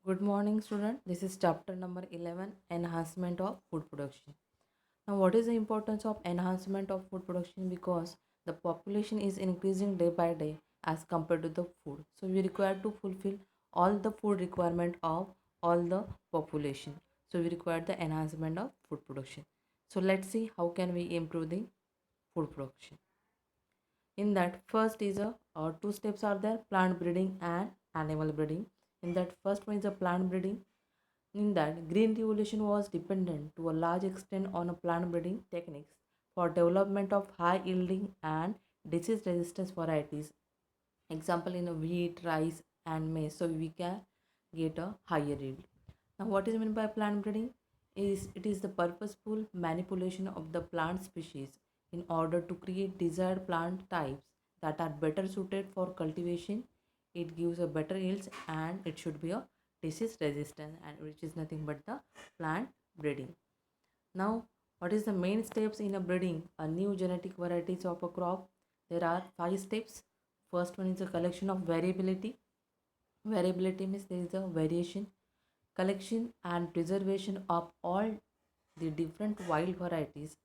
Good morning, student. This is chapter number 11, enhancement of food production. Now, what is the importance of enhancement of food production? Because the population is increasing day by day as compared to the food. So, we require to fulfill all the food requirement of all the population. So, we require the enhancement of food production. So, let's see how can we improve the food production. In that, first is a two steps are there: plant breeding and animal breeding. In that, first one is a plant breeding. In that, Green Revolution was dependent to a large extent on a plant breeding techniques for development of high yielding and disease resistant varieties. Example in a wheat, rice, and maize, so we can get a higher yield. Now, what is meant by plant breeding? It is the purposeful manipulation of the plant species in order to create desired plant types that are better suited for cultivation. It gives a better yields and it should be a disease resistant, and which is nothing but the plant breeding. Now, what is the main steps in a breeding a new genetic varieties of a crop? There are five steps. First one is a collection of variability. Variability means there is a variation, collection and preservation of all the different wild varieties,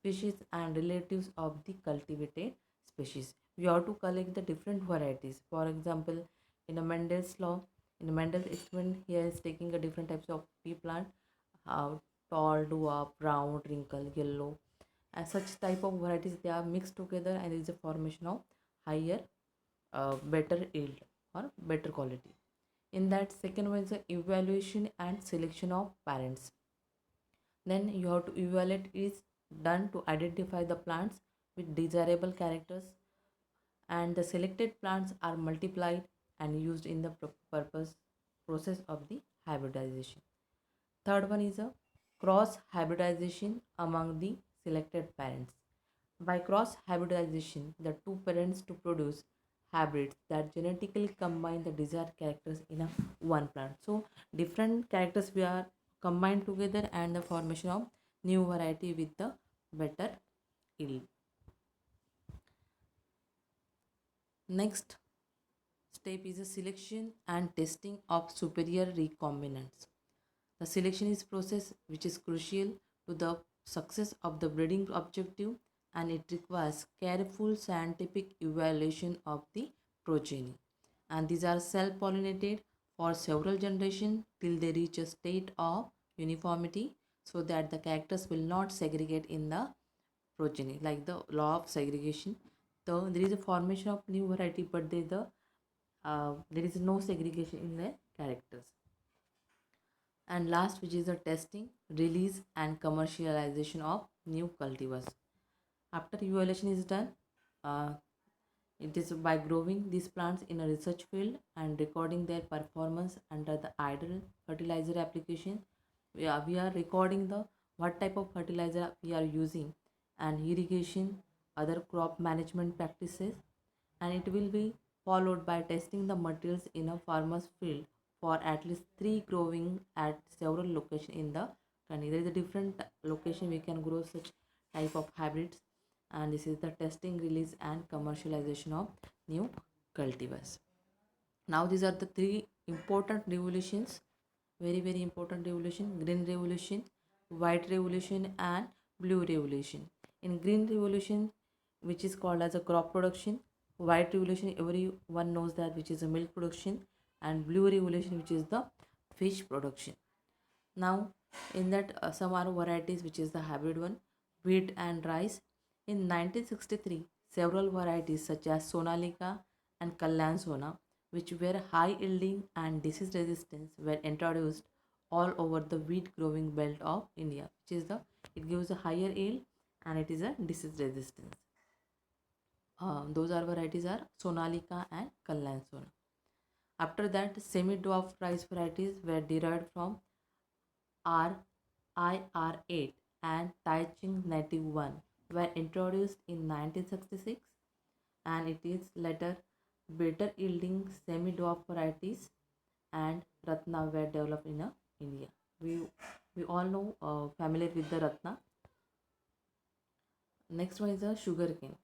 species and relatives of the cultivated species. We have to collect the different varieties. For example, in a Mendel's law, in a Mendel's experiment, here is taking a different types of pea plant, tall, dwarf, brown, wrinkle, yellow, and such type of varieties they are mixed together and there is a formation of higher, better yield or better quality. In that, second one is the evaluation and selection of parents. Then you have to evaluate is done to identify the plants with desirable characters, and the selected plants are multiplied and used in the purpose process of the hybridization. Third one is a cross hybridization among the selected parents. By cross hybridization, the two parents to produce hybrids that genetically combine the desired characters in a one plant. So different characters we are combined together and the formation of new variety with the better yield. Next step is a selection and testing of superior recombinants. The selection is process which is crucial to the success of the breeding objective, and it requires careful scientific evaluation of the progeny. And these are self-pollinated for several generations till they reach a state of uniformity, so that the characters will not segregate in the progeny like the law of segregation. So there is a formation of new variety, but there is no segregation in the characters. And last, which is the testing, release and commercialization of new cultivars. After evaluation is done, uh, it is by growing these plants in a research field and recording their performance under the ideal fertilizer application. We are recording the what type of fertilizer we are using and irrigation, other crop management practices, and it will be followed by testing the materials in a farmer's field for at least three growing at several locations in the country. There is a different location we can grow such type of hybrids, and this is the testing, release and commercialization of new cultivars. Now these are the three important revolutions, very important revolution: green revolution, white revolution and blue revolution. In green revolution, which is called as a crop production; white revolution, everyone knows that, which is a milk production; and blue revolution, which is the fish production. Now in that, some are varieties which is the hybrid one: wheat and rice. In 1963, several varieties such as Sonalika and Kalyan Sona, which were high yielding and disease resistance, were introduced all over the wheat growing belt of India, which is the it gives a higher yield and it is a disease resistance. Those are varieties are Sonalika and Kalyan Sona. After that, semi-dwarf rice varieties were derived from R IR8 and Taichung Native 1 were introduced in 1966, and it is later better yielding semi-dwarf varieties and Ratna were developed in India. We all know, familiar with the Ratna. Next one is the sugarcane.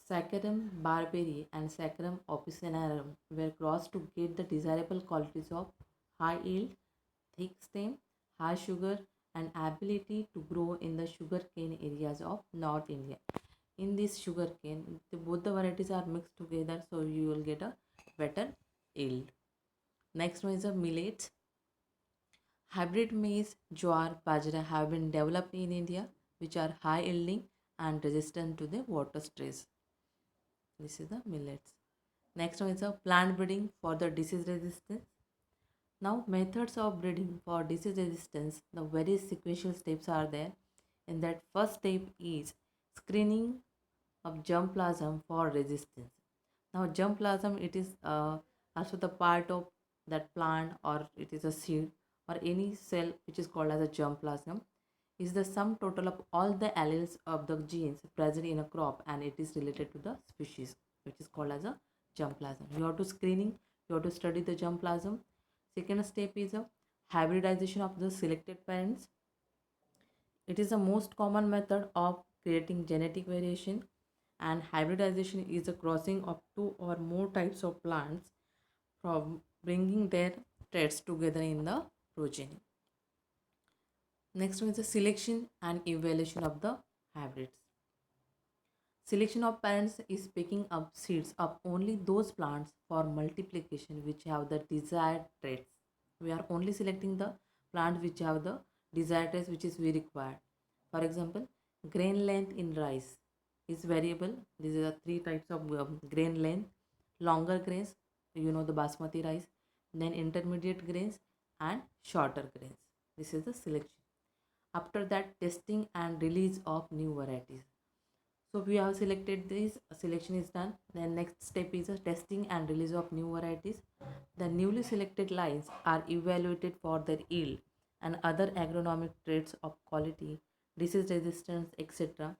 Saccharum barberry and Saccharum officinarum were crossed to get the desirable qualities of high yield, thick stem, high sugar, and ability to grow in the sugarcane areas of North India. In this sugarcane, both the varieties are mixed together, so you will get a better yield. Next one is a millets. Hybrid maize, jowar, bajra have been developed in India, which are high yielding and resistant to the water stress. This is the millets. Next one is a plant breeding for the disease resistance. Now, methods of breeding for disease resistance, the very sequential steps are there. In that first step is screening of germplasm for resistance. Now, germplasm it is also the part of that plant, or it is a seed or any cell which is called as a germplasm, is the sum total of all the alleles of the genes present in a crop, and it is related to the species, which is called as a germplasm. You have to screening, you have to study the germplasm. Second step is a hybridization of the selected parents. It is the most common method of creating genetic variation, and hybridization is a crossing of two or more types of plants from bringing their traits together in the progeny. Next one is the selection and evaluation of the hybrids. Selection of parents is picking up seeds of only those plants for multiplication which have the desired traits. We are only selecting the plants which have the desired traits which is we required. For example, grain length in rice is variable. These are three types of grain length: longer grains, you know, the basmati rice, then intermediate grains, and shorter grains. This is the selection. After that, testing and release of new varieties. So we have selected this, selection is done. Then next step is a testing and release of new varieties. The newly selected lines are evaluated for their yield and other agronomic traits of quality, disease resistance, etc.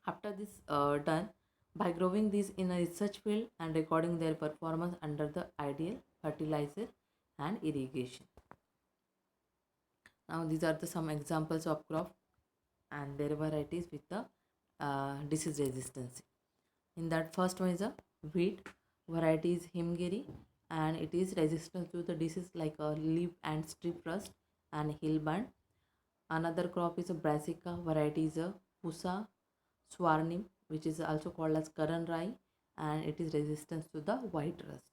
After this done, by growing these in a research field and recording their performance under the ideal fertilizer and irrigation. Now these are the some examples of crop and their varieties with the disease resistance. In that, first one is a wheat. Variety is Himgiri, and it is resistant to the disease like a leaf and strip rust and hillband. Another crop is a brassica. Variety is a Pusa swarnim, which is also called as Karan Rai, and it is resistant to the white rust.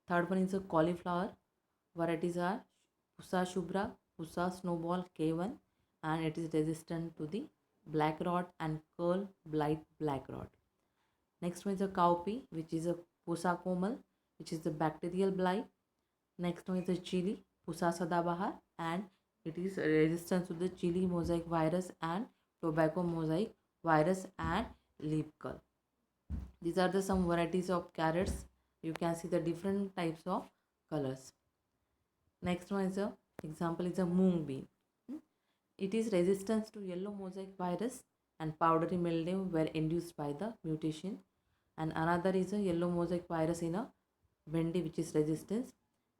Third one is a cauliflower. Varieties are Pusa shubra, Pusa snowball K1, and it is resistant to the black rot and curl blight black rot. Next one is a cowpea, which is a Pusa komal, which is the bacterial blight. Next one is a chili, Pusa sadabahar, and it is resistant to the chili mosaic virus and tobacco mosaic virus and leaf curl. These are the some varieties of carrots. You can see the different types of colors. Next one is a example is a moong bean. It is resistant to yellow mosaic virus and powdery mildew were induced by the mutation. And another is a yellow mosaic virus in a bhendi, which is resistance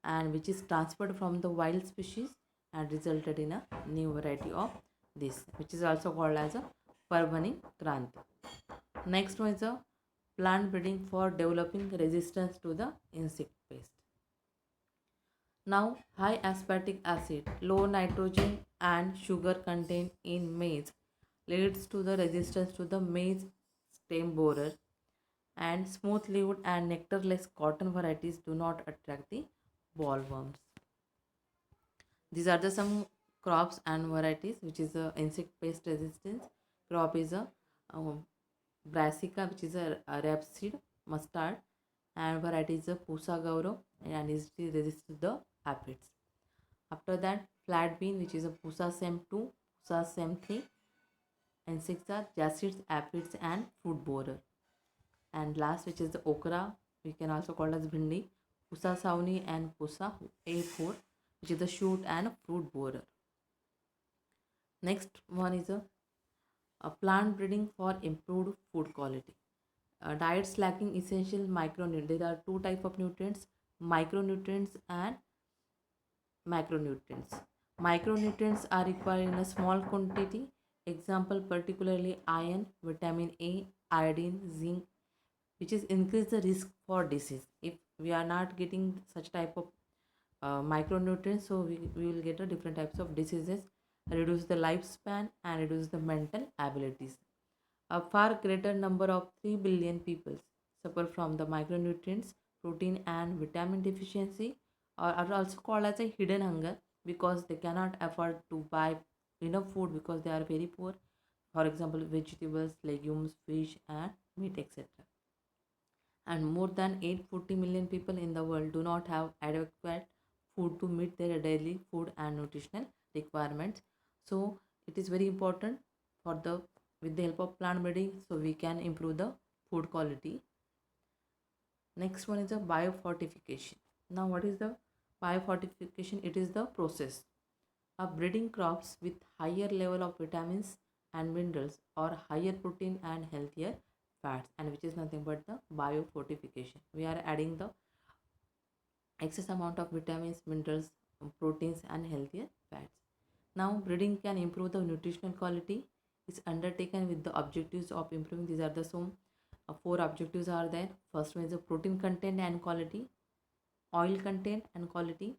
and which is transferred from the wild species and resulted in a new variety of this, which is also called as a Parbhani Kranti. Next one is a plant breeding for developing resistance to the insect pest. Now, high aspartic acid, low nitrogen, and sugar content in maize leads to the resistance to the maize stem borer, and smooth-leaved and nectarless cotton varieties do not attract the bollworms. These are the some crops and varieties which is a insect pest resistance. Crop is a brassica, which is a rapeseed mustard, and variety is a Pusa gauro, and is resistant to the aphids. After that, flat bean, which is a Pusa sem 2, Pusa sem 3, insects are jacids, aphids, and fruit borer. And last, which is the okra, we can also call as bhindi, Pusa sauni, and Pusa A4, which is the shoot and fruit borer. Next one is a plant breeding for improved food quality. Diets lacking essential micronutrients. There are two type of nutrients: micronutrients and macronutrients. Micronutrients are required in a small quantity. Example, particularly iron, vitamin A, iodine, zinc, which is increase the risk for disease. If we are not getting such type of micronutrients, so we will get a different types of diseases, reduce the lifespan and reduce the mental abilities. A far greater number of 3 billion people suffer from the micronutrients, protein and vitamin deficiency, or are also called as a hidden hunger, because they cannot afford to buy enough food because they are very poor. For example, vegetables, legumes, fish and meat, etc. And more than 840 million people in the world do not have adequate food to meet their daily food and nutritional requirements. So it is very important for the, with the help of plant breeding, so we can improve the food quality. Next one is the biofortification. Now what is the biofortification? It is the process of breeding crops with higher level of vitamins and minerals, or higher protein and healthier fats, and which is nothing but the biofortification. We are adding the excess amount of vitamins, minerals, proteins and healthier fats. Now breeding can improve the nutritional quality. It's undertaken with the objectives of improving. These are the some four objectives are there. First one is the protein content and quality, oil content and quality,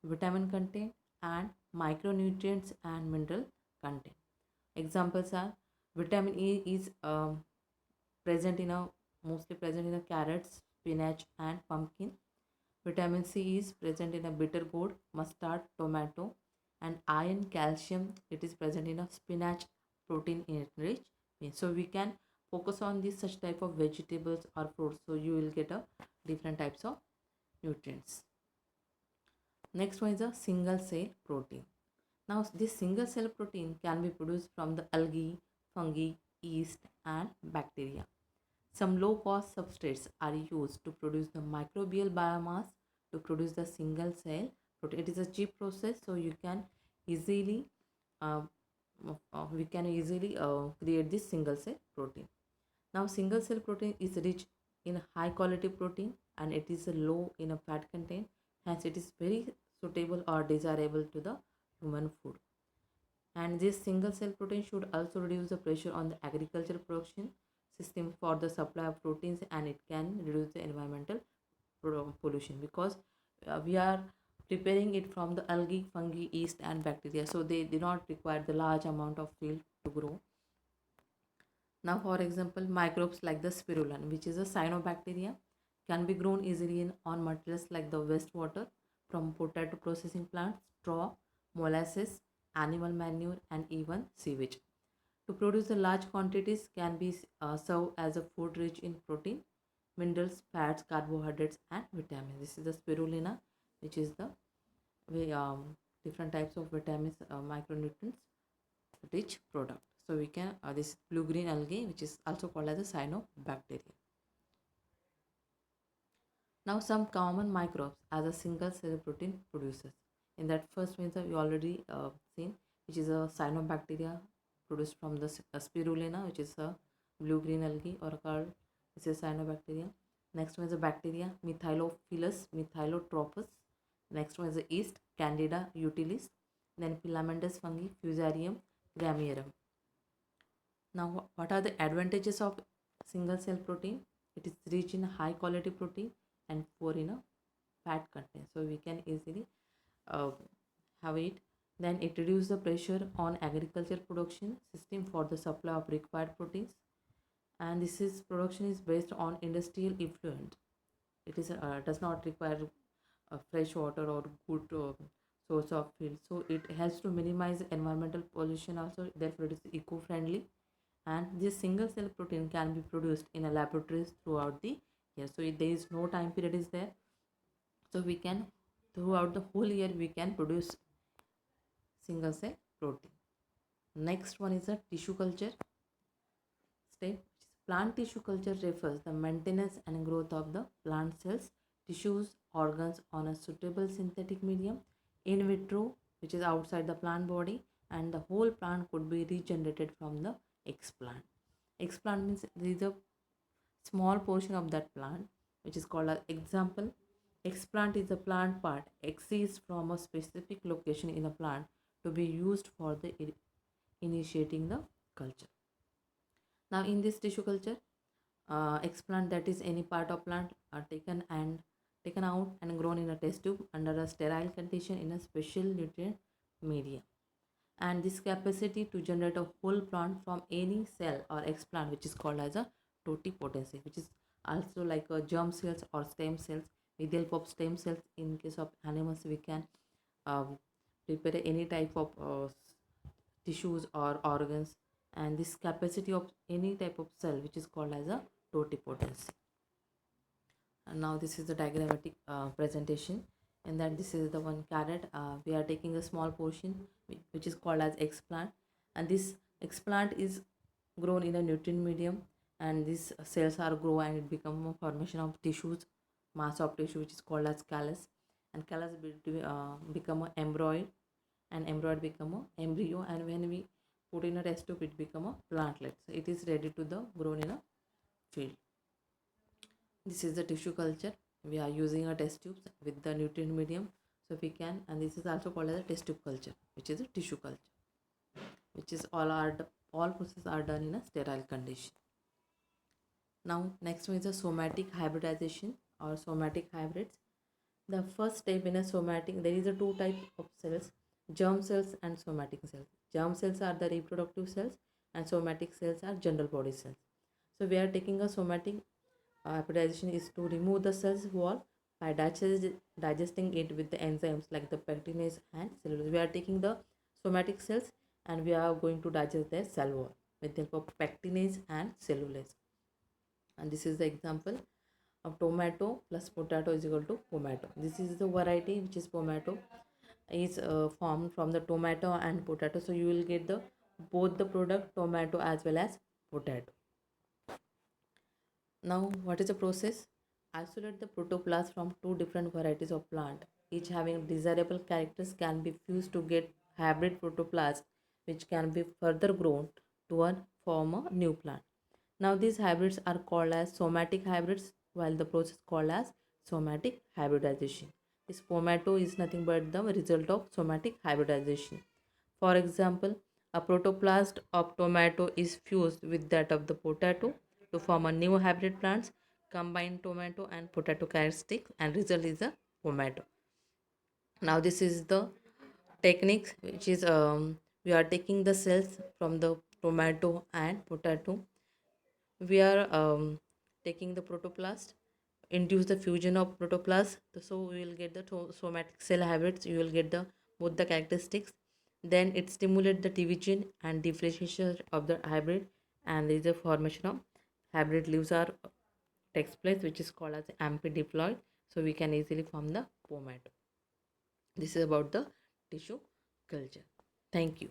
vitamin content, and micronutrients and mineral content. Examples are vitamin E is present in a mostly present in a carrots, spinach, and pumpkin. Vitamin C is present in a bitter gourd, mustard, tomato, and iron, calcium. It is present in a spinach, protein rich meat. So we can focus on this such type of vegetables or fruits. So you will get a different types of nutrients. Next one is a single cell protein. Now this single cell protein can be produced from the algae, fungi, yeast and bacteria. Some low cost substrates are used to produce the microbial biomass to produce the single cell protein. It is a cheap process, so you can easily uh, we can easily create this single cell protein. Now single cell protein is rich in high quality protein and it is low in a fat content, hence it is very suitable or desirable to the human food. And this single cell protein should also reduce the pressure on the agriculture production system for the supply of proteins, and it can reduce the environmental pollution, because we are preparing it from the algae, fungi, yeast and bacteria, so they do not require the large amount of field to grow. Now for example, microbes like the spirulina, which is a cyanobacteria, can be grown easily on materials like the wastewater from potato processing plants, straw, molasses, animal manure and even sewage. To produce the large quantities can be served as a food rich in protein, minerals, fats, carbohydrates and vitamins. This is the spirulina, which is the different types of vitamins, micronutrients rich product. So we can this blue green algae, which is also called as a cyanobacteria. Now some common microbes as a single cell protein producers. In that first one we already seen, which is a cyanobacteria produced from the spirulina, which is a blue green algae or called this is cyanobacteria. Next one is a bacteria Methylophilus methylotropus. Next one is the yeast Candida utilis. Then filamentous fungi Fusarium graminearum. Now what are the advantages of single cell protein? It is rich in high quality protein and poor in a fat content, so we can easily uh, have it. Then it reduces the pressure on agriculture production system for the supply of required proteins, and this is production is based on industrial effluent. It is does not require fresh water or good source of fuel, so it helps to minimize environmental pollution also, therefore it is eco-friendly. And this single cell protein can be produced in a laboratories throughout the year, so there is no time period is there, so we can throughout the whole year we can produce single cell protein. Next one is a tissue culture step. Plant tissue culture refers the maintenance and growth of the plant cells, tissues, organs on a suitable synthetic medium in vitro, which is outside the plant body, and the whole plant could be regenerated from the explant. Explant means there is a small portion of that plant which is called as example. Explant is a plant part exists from a specific location in a plant to be used for the initiating the culture. Now in this tissue culture, explant, that is any part of plant, are taken and taken out and grown in a test tube under a sterile condition in a special nutrient media. And this capacity to generate a whole plant from any cell or explant, which is called as a totipotency, which is also like a germ cells or stem cells. With the help of stem cells, in case of animals, we can um, prepare any type of tissues or organs, and this capacity of any type of cell, which is called as a totipotency. And now this is the diagrammatic presentation, and that this is the one carrot. We are taking a small portion which is called as explant, and this explant is grown in a nutrient medium, and these cells are grow and it become a formation of tissues, mass of tissue, which is called as callus, and callus become a embroid, and embroid become a embryo, and when we put in a test tube it become a plantlet. So it is ready to the grown in a field. This is the tissue culture. We are using a test tube with the nutrient medium, so we can, and this is also called as a test tube culture, which is a tissue culture, which is all processes are done in a sterile condition. Now next one is the somatic hybridization or somatic hybrids. The first step in a somatic, there is a two types of cells, germ cells and somatic cells. Germ cells are the reproductive cells and somatic cells are general body cells. So we are taking a somatic hybridization is to remove the cell's wall by digesting it with the enzymes like the pectinase and cellulose. We are taking the somatic cells and we are going to digest their cell wall with the help of pectinase and cellulose. And this is the example of tomato plus potato is equal to pomato. This is the variety which is pomato, is formed from the tomato and potato. So you will get the both the product tomato as well as potato. Now what is the process? Isolate the protoplast from two different varieties of plant, each having desirable characters can be fused to get hybrid protoplast which can be further grown to form a new plant. Now these hybrids are called as somatic hybrids, while the process called as somatic hybridization. This pomato is nothing but the result of somatic hybridization. For example, a protoplast of tomato is fused with that of the potato to form a new hybrid plants, combine tomato and potato characteristics, and result is a pomato. Now this is the technique which is we are taking the cells from the tomato and potato. We are taking the protoplast, induce the fusion of protoplast, so we will get the somatic cell hybrids. You will get the both the characteristics, then it stimulate the division and differentiation of the hybrid, and there is a formation of hybrid leaves are takes place, which is called as ampidiploid, so we can easily form the pomato. This is about the tissue culture. Thank you.